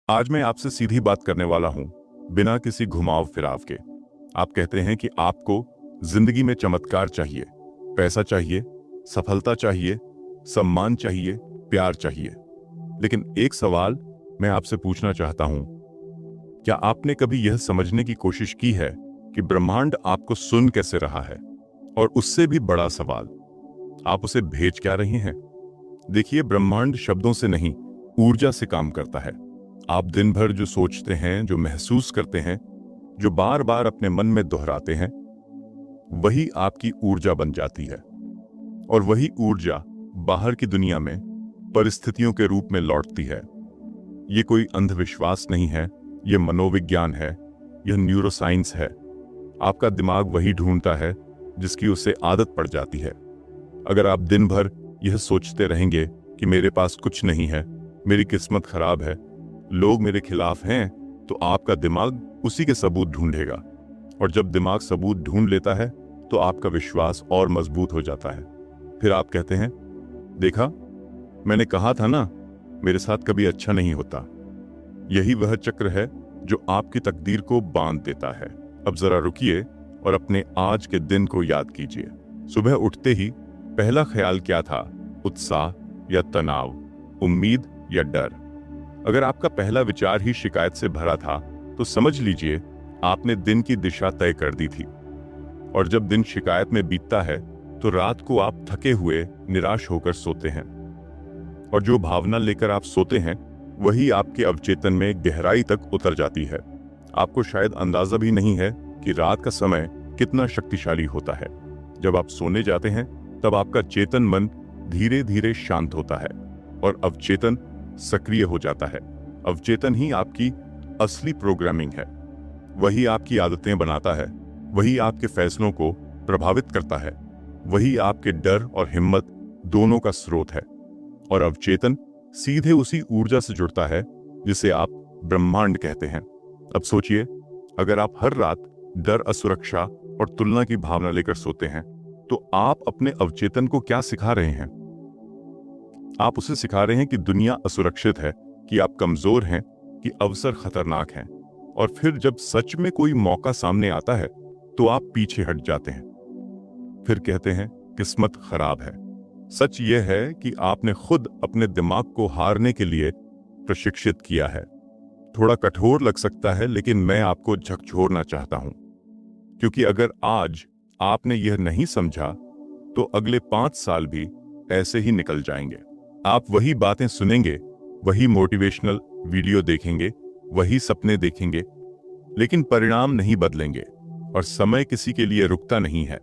आज मैं आपसे सीधी बात करने वाला हूं, बिना किसी घुमाव फिराव के। आप कहते हैं कि आपको जिंदगी में चमत्कार चाहिए, पैसा चाहिए, सफलता चाहिए, सम्मान चाहिए, प्यार चाहिए। लेकिन एक सवाल मैं आपसे पूछना चाहता हूं, क्या आपने कभी यह समझने की कोशिश की है कि ब्रह्मांड आपको सुन कैसे रहा है? और उससे भी बड़ा सवाल, आप उसे भेज क्या रहे हैं? देखिए, ब्रह्मांड शब्दों से नहीं, ऊर्जा से काम करता है। आप दिन भर जो सोचते हैं, जो महसूस करते हैं, जो बार बार अपने मन में दोहराते हैं, वही आपकी ऊर्जा बन जाती है। और वही ऊर्जा बाहर की दुनिया में परिस्थितियों के रूप में लौटती है। ये कोई अंधविश्वास नहीं है, ये मनोविज्ञान है, यह न्यूरोसाइंस है। आपका दिमाग वही ढूंढता है जिसकी उसे आदत पड़ जाती है। अगर आप दिन भर यह सोचते रहेंगे कि मेरे पास कुछ नहीं है, मेरी किस्मत खराब है, लोग मेरे खिलाफ हैं, तो आपका दिमाग उसी के सबूत ढूंढेगा। और जब दिमाग सबूत ढूंढ लेता है तो आपका विश्वास और मजबूत हो जाता है। फिर आप कहते हैं, देखा, मैंने कहा था ना, मेरे साथ कभी अच्छा नहीं होता। यही वह चक्र है जो आपकी तकदीर को बांध देता है। अब जरा रुकिए और अपने आज के दिन को याद कीजिए। सुबह उठते ही पहला ख्याल क्या था? उत्साह या तनाव, उम्मीद या डर? अगर आपका पहला विचार ही शिकायत से भरा था तो समझ लीजिए आपने दिन की दिशा तय कर दी थी। और जब दिन शिकायत में बीतता है तो रात को आप थके हुए, निराश होकर सोते हैं। और जो भावना लेकर आप सोते हैं वही आपके अवचेतन में गहराई तक उतर जाती है। आपको शायद अंदाजा भी नहीं है कि रात का समय कितना शक्तिशाली होता है। जब आप सोने जाते हैं तब आपका चेतन मन धीरे धीरे शांत होता है और अवचेतन सक्रिय हो जाता है। अवचेतन ही आपकी असली प्रोग्रामिंग है। वही आपकी आदतें बनाता है, वही आपके फैसलों को प्रभावित करता है, वही आपके डर और हिम्मत दोनों का स्रोत है। और अवचेतन सीधे उसी ऊर्जा से जुड़ता है जिसे आप ब्रह्मांड कहते हैं। अब सोचिए, अगर आप हर रात डर, असुरक्षा और तुलना की भावना लेकर सोते हैं तो आप अपने अवचेतन को क्या सिखा रहे हैं? आप उसे सिखा रहे हैं कि दुनिया असुरक्षित है, कि आप कमजोर हैं, कि अवसर खतरनाक हैं। और फिर जब सच में कोई मौका सामने आता है तो आप पीछे हट जाते हैं। फिर कहते हैं किस्मत खराब है। सच यह है कि आपने खुद अपने दिमाग को हारने के लिए प्रशिक्षित किया है। थोड़ा कठोर लग सकता है, लेकिन मैं आपको झकझोरना चाहता हूं, क्योंकि अगर आज आपने यह नहीं समझा तो अगले 5 साल भी ऐसे ही निकल जाएंगे। आप वही बातें सुनेंगे, वही मोटिवेशनल वीडियो देखेंगे, वही सपने देखेंगे, लेकिन परिणाम नहीं बदलेंगे। और समय किसी के लिए रुकता नहीं है।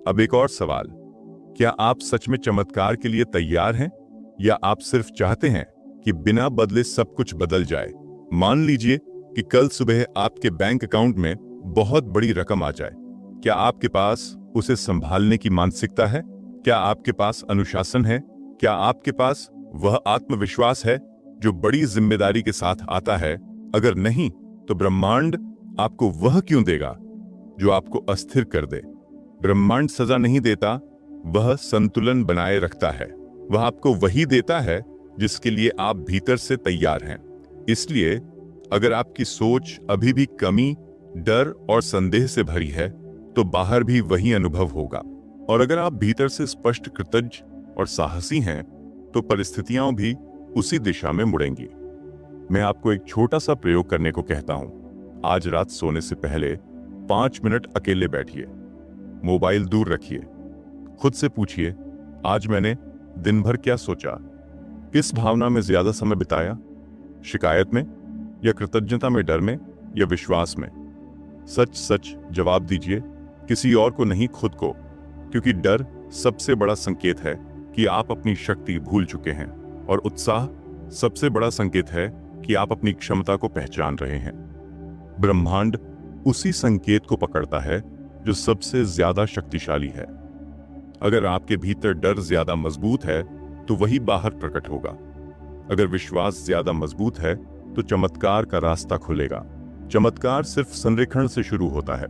अब एक और सवाल, क्या आप सच में चमत्कार के लिए तैयार हैं, या आप सिर्फ चाहते हैं कि बिना बदले सब कुछ बदल जाए? मान लीजिए कि कल सुबह आपके बैंक अकाउंट में बहुत बड़ी रकम आ जाए। क्या आपके पास उसे संभालने की मानसिकता है? क्या आपके पास अनुशासन है? क्या आपके पास वह आत्मविश्वास है जो बड़ी जिम्मेदारी के साथ आता है? अगर नहीं, तो ब्रह्मांड आपको वह क्यों देगा जो आपको अस्थिर कर दे? ब्रह्मांड सजा नहीं देता, वह संतुलन बनाए रखता है। वह आपको वही देता है जिसके लिए आप भीतर से तैयार हैं। इसलिए अगर आपकी सोच अभी भी कमी, डर और संदेह से भरी है तो बाहर भी वही अनुभव होगा। और अगर आप भीतर से स्पष्ट, कृतज्ञ और साहसी हैं तो परिस्थितियां भी उसी दिशा में मुड़ेंगी। मैं आपको एक छोटा सा प्रयोग करने को कहता हूं। आज रात सोने से पहले 5 मिनट अकेले बैठिए, मोबाइल दूर रखिए, खुद से पूछिए, आज मैंने दिन भर क्या सोचा, किस भावना में ज्यादा समय बिताया, शिकायत में या कृतज्ञता में, डर में या विश्वास में? सच सच जवाब दीजिए, किसी और को नहीं, खुद को। क्योंकि डर सबसे बड़ा संकेत है कि आप अपनी शक्ति भूल चुके हैं, और उत्साह सबसे बड़ा संकेत है कि आप अपनी क्षमता को पहचान रहे हैं। ब्रह्मांड उसी संकेत को पकड़ता है जो सबसे ज्यादा शक्तिशाली है। अगर आपके भीतर डर ज्यादा मजबूत है तो वही बाहर प्रकट होगा। अगर विश्वास ज्यादा मजबूत है तो चमत्कार का रास्ता खुलेगा। चमत्कार सिर्फ संरेखण से शुरू होता है,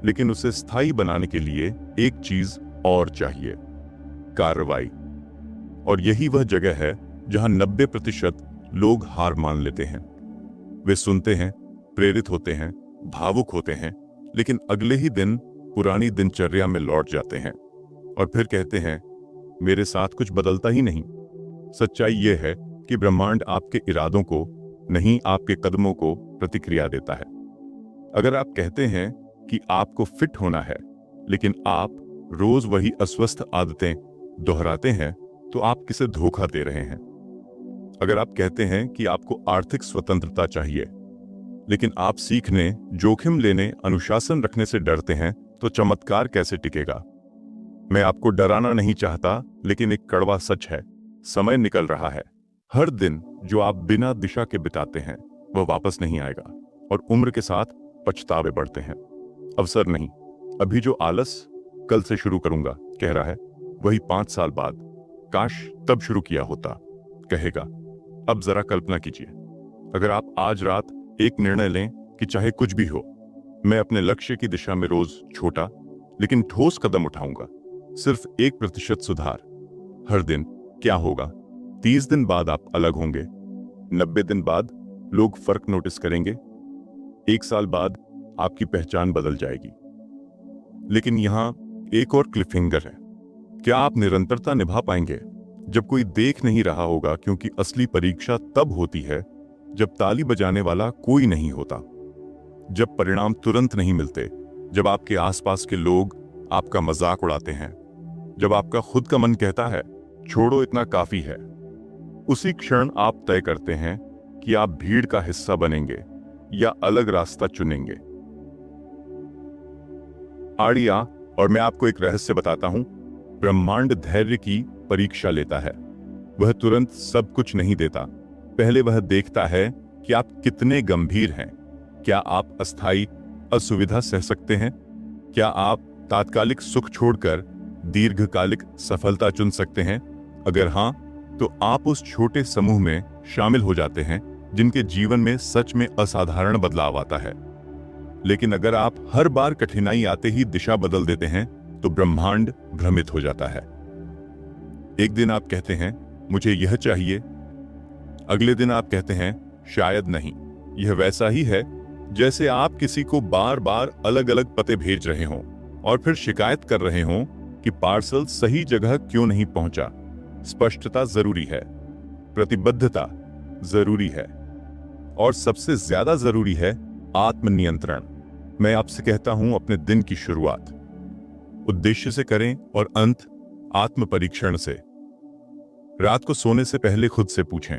लेकिन उसे स्थायी बनाने के लिए एक चीज और चाहिए, कार्रवाई। और यही वह जगह है जहां 90% लोग हार मान लेते हैं। वे सुनते हैं, प्रेरित होते हैं, भावुक होते हैं, लेकिन अगले ही दिन पुरानी दिनचर्या में लौट जाते हैं और फिर कहते हैं, मेरे साथ कुछ बदलता ही नहीं। सच्चाई यह है कि ब्रह्मांड आपके इरादों को नहीं, आपके कदमों को प्रतिक्रिया देता है। अगर आप कहते हैं कि आपको फिट होना है, लेकिन आप रोज वही अस्वस्थ आदतें दोहराते हैं, तो आप किसे धोखा दे रहे हैं। अगर आप कहते हैं कि आपको आर्थिक स्वतंत्रता चाहिए, लेकिन आप सीखने, जोखिम लेने, अनुशासन रखने से डरते हैं, तो चमत्कार कैसे टिकेगा। मैं आपको डराना नहीं चाहता, लेकिन एक कड़वा सच है, समय निकल रहा है। हर दिन जो आप बिना दिशा के बिताते हैं वह वापस नहीं आएगा, और उम्र के साथ पछतावे बढ़ते हैं। अवसर नहीं, अभी जो आलस कल से शुरू करूंगा कह रहा है, वही 5 साल बाद काश तब शुरू किया होता कहेगा। अब जरा कल्पना कीजिए, अगर आप आज रात एक निर्णय लें कि चाहे कुछ भी हो, मैं अपने लक्ष्य की दिशा में रोज छोटा लेकिन ठोस कदम उठाऊंगा, सिर्फ 1% सुधार हर दिन। क्या होगा? 30 दिन बाद आप अलग होंगे, 90 दिन बाद लोग फर्क नोटिस करेंगे, 1 साल बाद आपकी पहचान बदल जाएगी। लेकिन यहां एक और क्लिफहैंगर है, क्या आप निरंतरता निभा पाएंगे जब कोई देख नहीं रहा होगा? क्योंकि असली परीक्षा तब होती है जब ताली बजाने वाला कोई नहीं होता, जब परिणाम तुरंत नहीं मिलते, जब आपके आसपास के लोग आपका मजाक उड़ाते हैं, जब आपका खुद का मन कहता है छोड़ो इतना काफी है। उसी क्षण आप तय करते हैं कि आप भीड़ का हिस्सा बनेंगे या अलग रास्ता चुनेंगे। आड़िया, और मैं आपको एक रहस्य बताता हूं, ब्रह्मांड धैर्य की परीक्षा लेता है। वह तुरंत सब कुछ नहीं देता, पहले वह देखता है कि आप कितने गंभीर हैं। क्या आप अस्थायी असुविधा सह सकते हैं? क्या आप तात्कालिक सुख छोड़कर दीर्घकालिक सफलता चुन सकते हैं? अगर हां, तो आप उस छोटे समूह में शामिल हो जाते हैं जिनके जीवन में सच में असाधारण बदलाव आता है। लेकिन अगर आप हर बार कठिनाई आते ही दिशा बदल देते हैं, तो ब्रह्मांड भ्रमित हो जाता है। एक दिन आप कहते हैं मुझे यह चाहिए, अगले दिन आप कहते हैं शायद नहीं। यह वैसा ही है जैसे आप किसी को बार बार अलग अलग पते भेज रहे हों और फिर शिकायत कर रहे हों कि पार्सल सही जगह क्यों नहीं पहुंचा। स्पष्टता जरूरी है, प्रतिबद्धता जरूरी है, और सबसे ज्यादा जरूरी है आत्मनियंत्रण। मैं आपसे कहता हूं, अपने दिन की शुरुआत उद्देश्य से करें और अंत आत्म परीक्षण से। रात को सोने से पहले खुद से पूछें,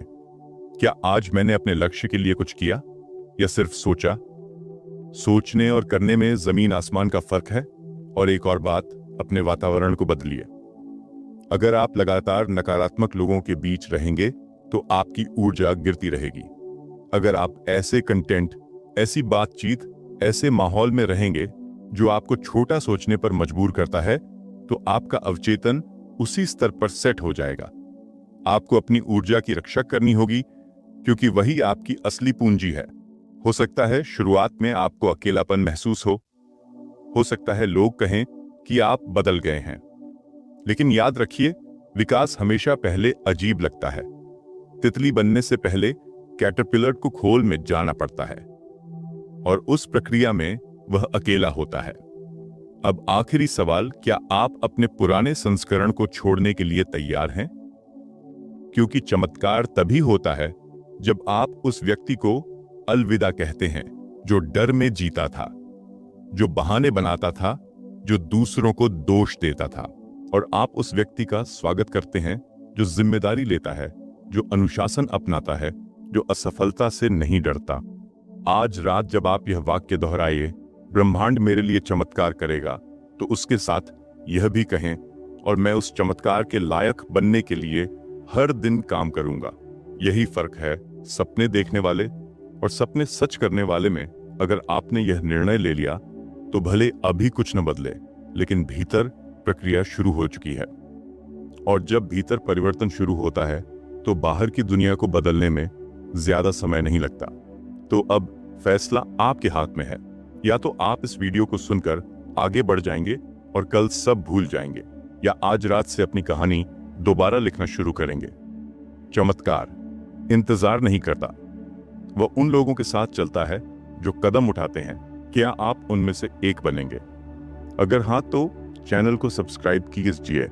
क्या आज मैंने अपने लक्ष्य के लिए कुछ किया या सिर्फ सोचा? सोचने और करने में जमीन आसमान का फर्क है। और एक और बात, अपने वातावरण को बदलिए। अगर आप लगातार नकारात्मक लोगों के बीच रहेंगे तो आपकी ऊर्जा गिरती रहेगी। अगर आप ऐसे कंटेंट, ऐसी बातचीत, ऐसे माहौल में रहेंगे जो आपको छोटा सोचने पर मजबूर करता है, तो आपका अवचेतन उसी स्तर पर सेट हो जाएगा। आपको अपनी ऊर्जा की रक्षा करनी होगी, क्योंकि वही आपकी असली पूंजी है। हो सकता है शुरुआत में आपको अकेलापन महसूस हो सकता है लोग कहें कि आप बदल गए हैं, लेकिन याद रखिए, विकास हमेशा पहले अजीब लगता है। तितली बनने से पहले कैटरपिलर को खोल में जाना पड़ता है, और उस प्रक्रिया में वह अकेला होता है। अब आखिरी सवाल, क्या आप अपने पुराने संस्करण को छोड़ने के लिए तैयार हैं? क्योंकि चमत्कार तभी होता है जब आप उस व्यक्ति को अलविदा कहते हैं जो डर में जीता था, जो बहाने बनाता था, जो दूसरों को दोष देता था, और आप उस व्यक्ति का स्वागत करते हैं जो जिम्मेदारी लेता है, जो अनुशासन अपनाता है, जो असफलता से नहीं डरता। आज रात जब आप यह वाक्य दोहराइए, ब्रह्मांड मेरे लिए चमत्कार करेगा, तो उसके साथ यह भी कहें, और मैं उस चमत्कार के लायक बनने के लिए हर दिन काम करूंगा। यही फर्क है सपने देखने वाले और सपने सच करने वाले में। अगर आपने यह निर्णय ले लिया तो भले अभी कुछ न बदले, लेकिन भीतर प्रक्रिया शुरू हो चुकी है। और जब भीतर परिवर्तन शुरू होता है तो बाहर की दुनिया को बदलने में ज्यादा समय नहीं लगता। तो अब फैसला आपके हाथ में है। या तो आप इस वीडियो को सुनकर आगे बढ़ जाएंगे और कल सब भूल जाएंगे, या आज रात से अपनी कहानी दोबारा लिखना शुरू करेंगे। चमत्कार इंतजार नहीं करता, वह उन लोगों के साथ चलता है जो कदम उठाते हैं। क्या आप उनमें से एक बनेंगे? अगर हाँ, तो चैनल को सब्सक्राइब कीजिए